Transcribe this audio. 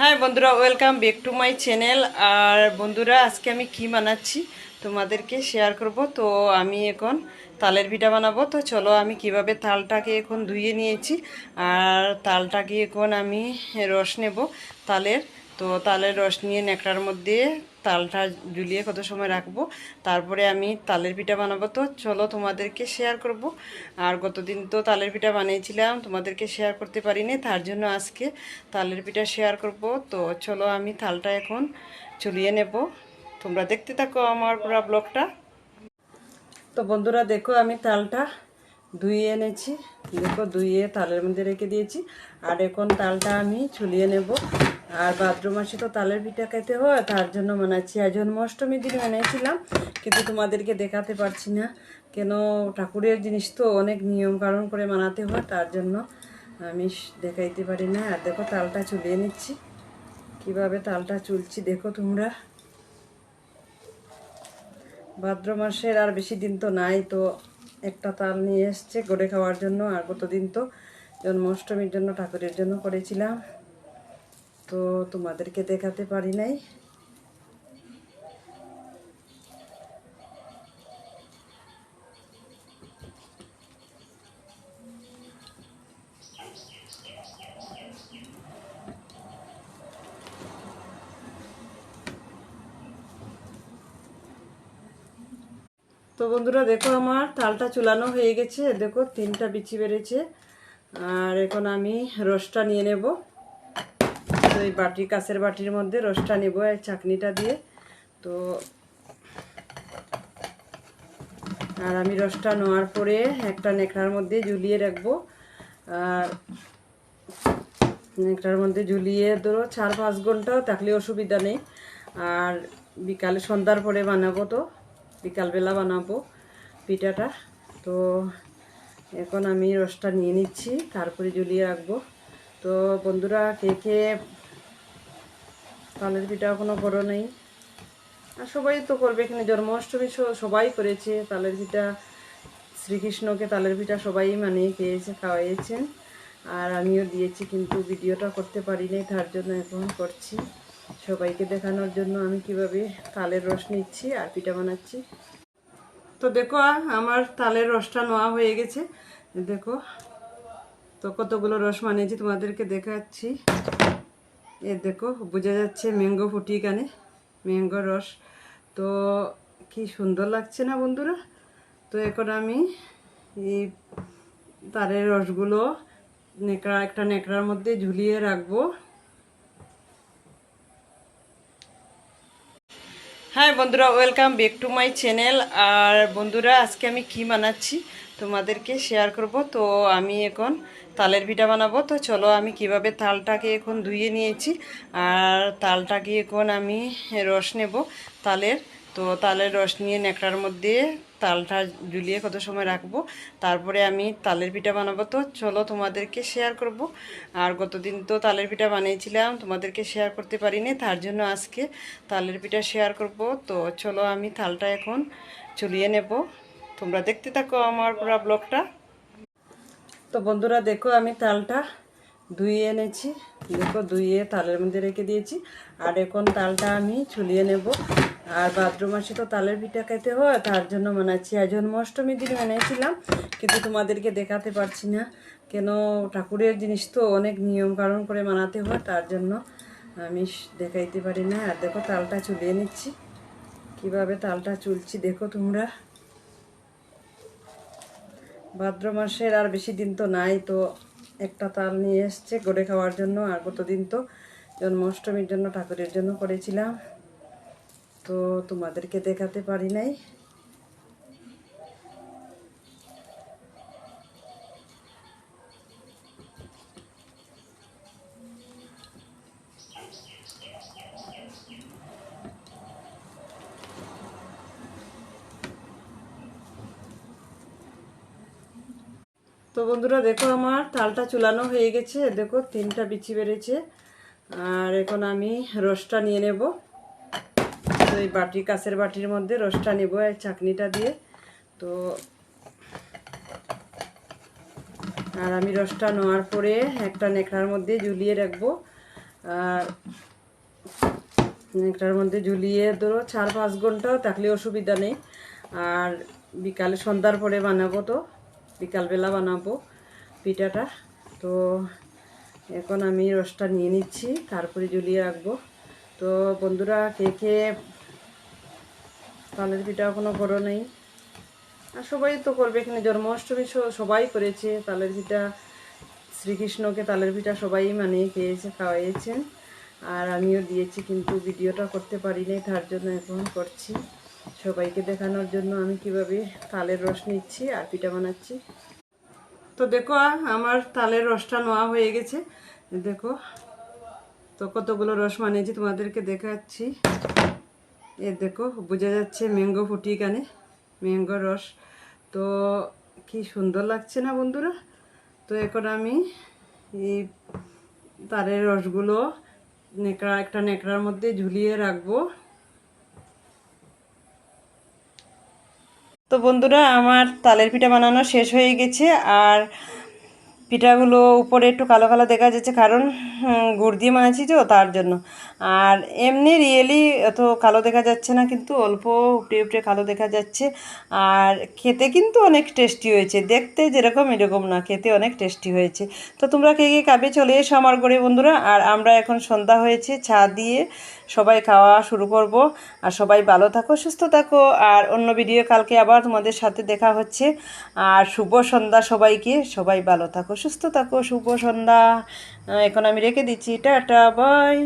High বন্ধুরা, welcome back to my channel. আর বন্ধুরা, আজকে আমি কি বানাচ্ছি তোমাদেরকে শেয়ার করব। তো আমি এখন তালের পিঠা বানাবো। তো চলো, আমি কিভাবে তালটাকে এখন ধুয়ে নিয়েছি আর তালটাকে এখন আমি রস নেব তালের। তো তালের রস নিয়ে ন্যাকড়ার মধ্যে তালটা ঝুলিয়ে কত সময় রাখবো, তারপরে আমি তালের পিঠা বানাবো। তো চলো, তোমাদেরকে শেয়ার করব। আর গতদিন তো তালের পিঠা বানিয়েছিলাম, তোমাদেরকে শেয়ার করতে পারিনি, তার জন্য আজকে তালের পিঠা শেয়ার করব। তো চলো, আমি তালটা এখন চুলিয়ে নেব। তোমরা দেখতে থাকো আমার পুরো ব্লগটা। তো বন্ধুরা দেখো, আমি তালটা ধুয়ে এনেছি। দেখো, ধুয়ে তালের মধ্যে রেখে দিয়েছি। আর এখন তালটা আমি চুলিয়ে নেব। আর ভাদ্র মাসে তো তালের পিঠা খেতে হয়, তার জন্য বানাচ্ছি। আজ জন্মাষ্টমীর দিন বানিয়েছিলাম, কিন্তু তোমাদেরকে দেখাতে পারছি না, কেন ঠাকুরের জিনিস তো অনেক নিয়ম কানুন করে বানাতে হয়, তার জন্য আমি দেখাইতে পারি না। আর দেখো, তালটা চুলিয়ে নিচ্ছি। কিভাবে তালটা চুলছি দেখো তোমরা। ভাদ্র মাসের আর বেশি দিন তো নাই, তো একটা তাল নিয়ে এসছে গড়ে খাওয়ার জন্য। আর কতদিন তো জন্মাষ্টমীর জন্য ঠাকুরের জন্য করেছিলাম, তো তোমাদেরকে দেখাতে পারি নাই। তো বন্ধুরা দেখো, আমার তালটা চুলানো হয়ে গেছে। দেখো, 3টা বিচি বেড়েছে। আর এখন আমি রসটা নিয়ে নেব। তো এই বাটি, কাঁচের বাটির মধ্যে রসটা নেব এই চাকনিটা দিয়ে। তো আর আমি রসটা নেওয়ার পরে একটা নেকড়ার মধ্যে ঝুলিয়ে রাখবো। আর নেকড়ার মধ্যে ঝুলিয়ে ধরো 4-5 ঘন্টাও থাকলে অসুবিধা নেই। আর বিকালে সন্ধ্যার পরে বানাবো, তো বিকালবেলা বানাবো পিঠাটা। তো এখন আমি রসটা নিয়ে নিচ্ছি, তারপরে ঝুলিয়ে রাখবো। তো বন্ধুরা, কে কে তালের পিঠা এখনও করো নেই? আর সবাই তো করবে, এখানে জন্মাষ্টমী সবাই করেছে তালের পিঠা। শ্রীকৃষ্ণকে তালের পিঠা সবাই মানে খেয়েছে, খাওয়াইয়েছেন। আর আমিও দিয়েছি, কিন্তু ভিডিওটা করতে পারি নাই, তার জন্য এখন করছি সবাইকে দেখানোর জন্য আমি কিভাবে তালের রস নিচ্ছি আর পিঠা বানাচ্ছি। তো দেখো, আমার তালের রসটা নেওয়া হয়ে গেছে। দেখো, তো কতগুলো রস বানিয়েছি তোমাদেরকে দেখাচ্ছি। এ দেখো, বোঝা যাচ্ছে ম্যাঙ্গো ফুটি, এখানে ম্যাঙ্গো রস। তো কি সুন্দর লাগছে না বন্ধুরা? তো এখন আমি এই তালের রসগুলো একটা নেকড়ার মধ্যে ঝুলিয়ে রাখবো। হ্যাঁ বন্ধুরা, welcome back to my channel. আর বন্ধুরা, আজকে আমি কি বানাচ্ছি তোমাদেরকে শেয়ার করব। তো আমি এখন তালের পিঠা বানাবো। তো চলো, আমি কিভাবে তালটাকে এখন ধুয়ে নিয়েছি আর তালটাকে এখন আমি রস নেব তালের। তো তালের রস নিয়ে ন্যাকড়ার মধ্যে তালটা ঝুলিয়ে কত সময় রাখবো, তারপরে আমি তালের পিঠা বানাবো। তো চলো, তোমাদেরকে শেয়ার করব। আর গতদিন তো তালের পিঠা বানিয়েছিলাম, তোমাদেরকে শেয়ার করতে পারিনি, তার জন্য আজকে তালের পিঠা শেয়ার করব। তো চলো, আমি তালটা এখন চুলিয়ে নেব। তোমরা দেখতে থাকো আমার পুরো ব্লগটা। তো বন্ধুরা দেখো, আমি তালটা ধুয়ে এনেছি। দেখো, ধুয়ে তালের মধ্যে রেখে দিয়েছি। আর এখন তালটা আমি চুলিয়ে নেব। আর ভাদ্র মাসে তো তালের পিঠা খেতে হয়, তার জন্য বানাচ্ছি। আজ জন্মাষ্টমীর দিন বানিয়েছিলাম, কিন্তু তোমাদেরকে দেখাতে পারছি না, কেন ঠাকুরের জিনিস তো অনেক নিয়ম কানুন করে বানাতে হয়, তার জন্য আমি দেখাইতে পারি না। আর দেখো, তালটা চুলিয়ে নিচ্ছি। কিভাবে তালটা চুলছি দেখো তোমরা। ভাদ্র মাসের আর বেশি দিন তো নাই, তো একটা তাল নিয়ে এসছে গড়ে খাওয়ার জন্য। আর কতদিন তো জন্মাষ্টমীর জন্য ঠাকুরের জন্য করেছিলাম, তো তোমাদেরকে দেখাতে পারি নাই। তো বন্ধুরা দেখো, আমার তালটা চুলানো হয়ে গেছে। দেখো, 3টা বিচি বেড়েছে। আর এখন আমি রসটা নিয়ে নেব। তো এই বাটি, কাঁচের বাটির মধ্যে রসটা নেব এই চাকনিটা দিয়ে। তো আর আমি রসটা নেওয়ার পরে একটা নেকড়ার মধ্যে ঝুলিয়ে রাখবো। আর এটার মধ্যে ঝুলিয়ে ধরো 4-5 ঘন্টাও থাকলে অসুবিধা নেই। আর বিকালে সন্ধ্যার পরে বানাবো, তো বিকালবেলা বানাবো পিঠাটা। তো এখন আমি রসটা নিয়ে নিচ্ছি, তারপরে ঝুলিয়ে রাখবো। তো বন্ধুরা, কে কে তালের পিঠা এখনো করো নেই? আর সবাই তো করবে, এখানে জন্মাষ্টমী সবাই করেছে তালের পিঠা, শ্রীকৃষ্ণকে তালের পিঠা সবাই বানিয়ে খেয়েছে, খাওয়াইয়েছেন। আর আমিও দিয়েছি, কিন্তু ভিডিওটা করতে পারি নাই, তার জন্য এখন করছি সবাইকে দেখানোর জন্য আমি কিভাবে তালের রস নিচ্ছি আর পিঠা বানাচ্ছি। তো দেখো, আমার তালের রসটা নেওয়া হয়ে গেছে, দেখো। তো কতগুলো রস বানিয়েছি তোমাদেরকে দেখাচ্ছি। এ দেখো, বোঝা যাচ্ছে ম্যাঙ্গো ফুটি, কানে ম্যাঙ্গো রস। তো কি সুন্দর লাগছে না বন্ধুরা? তো এখন আমি এই তালের রসগুলো একটা নেকড়ার মধ্যে ঝুলিয়ে রাখবো। তো বন্ধুরা, আমার তালের পিঠা বানানো শেষ হয়ে গেছে। আর পিঠাগুলো উপরে একটু কালো কালো দেখা যাচ্ছে, কারণ গুড় দিয়ে বানাচ্ছি তো, তার জন্য। আর এমনি রিয়েলি এত কালো দেখা যাচ্ছে না, কিন্তু অল্প উপরে উপরে কালো দেখা যাচ্ছে। আর খেতে কিন্তু অনেক টেস্টি হয়েছে, দেখতে যেরকম এরকম না, খেতে অনেক টেস্টি হয়েছে। তো তোমরা কে কে খাবে চলে এসো আমার ঘরে বন্ধুরা। আর আমরা এখন সন্ধ্যা হয়েছে, চা দিয়ে সবাই খাওয়া শুরু করব। আর সবাই ভালো থাকো, সুস্থ থাকো। আর অন্য ভিডিও কালকে আবার তোমাদের সাথে দেখা হচ্ছে। আর শুভ সন্ধ্যা সবাইকে, সবাই ভালো থাকো, সুস্থ থাকো, শুভ সন্ধ্যা। এখন আমি রেখে দিচ্ছি, টাটা, বাই।